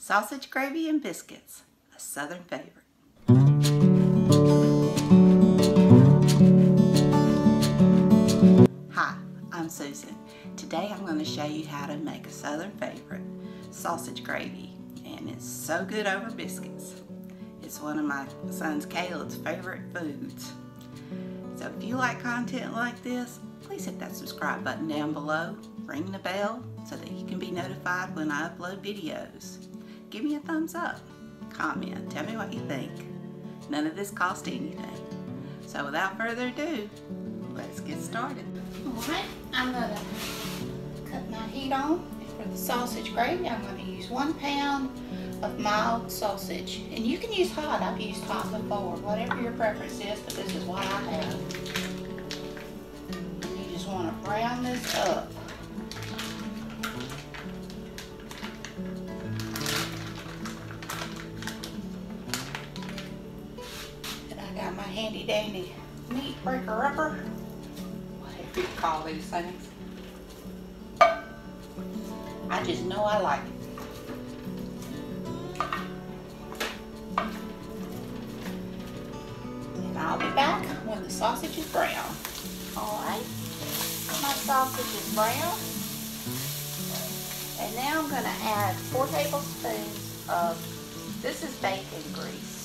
Sausage gravy and biscuits, a Southern favorite. Hi, I'm Susan. Today I'm going to show you how to make a Southern favorite, sausage gravy, and it's so good over biscuits. It's one of my son's Caleb's favorite foods. So if you like content like this, please hit that subscribe button down below, ring the bell so that you can be notified when I upload videos. Give me a thumbs up, comment, tell me what you think. None of this costs anything. So without further ado, let's get started. Alright, I'm going to cut my heat on for the sausage gravy. I'm going to use 1 pound of mild sausage. And you can use hot. I've used hot before. Whatever your preference is, but this is what I have. You just want to brown this up. And I got my handy dandy meat breaker upper. Whatever you call these things. I just know I like it. I'll be back when the sausage is brown. Alright, my sausage is brown. And now I'm going to add 4 tablespoons of, this is bacon grease.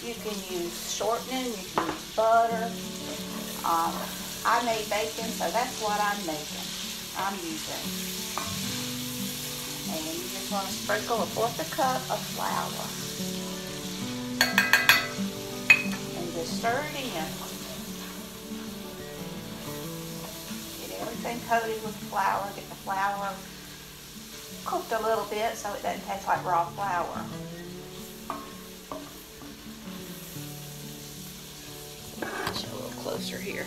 You can use shortening, you can use butter. I made bacon, so that's what I'm using. And you just want to sprinkle 1/4 cup of flour. Just stir it in. Get everything coated with flour. Get the flour cooked a little bit so it doesn't taste like raw flour. Show a little closer here.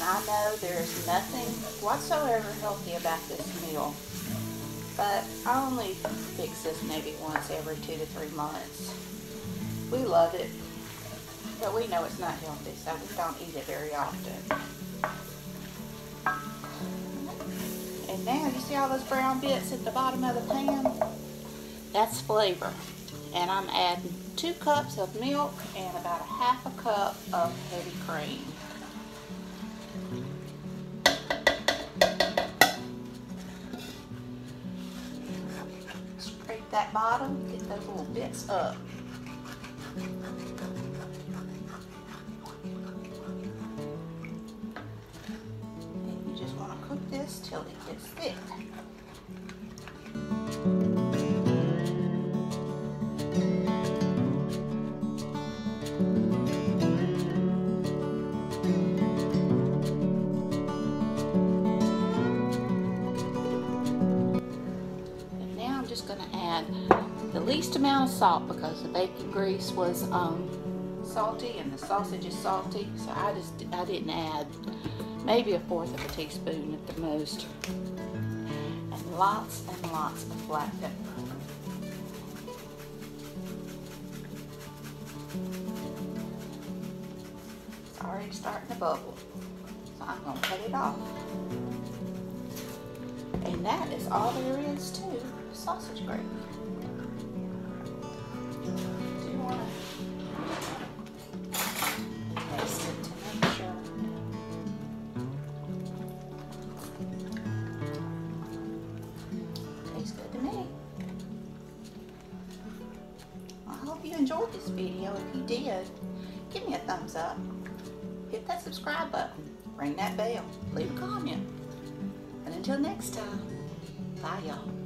I know there's nothing whatsoever healthy about this meal, but I only fix this maybe once every 2 to 3 months. We love it, but we know it's not healthy, so we don't eat it very often. And now you see all those brown bits at the bottom of the pan? That's flavor. And I'm adding 2 cups of milk and about 1/2 cup of heavy cream. Scrape that bottom, get those little bits up. And you just want to cook this till it gets thick. Going to add the least amount of salt because the bacon grease was salty and the sausage is salty, so I didn't add, maybe 1/4 teaspoon at the most, and lots of black pepper. It's already starting to bubble, so I'm going to cut it off. And that is all there is to sausage gravy. Do you want to taste it to make sure? Tastes good to me. I hope you enjoyed this video. If you did, give me a thumbs up. Hit that subscribe button. Ring that bell. Leave a comment. And until next time, bye y'all.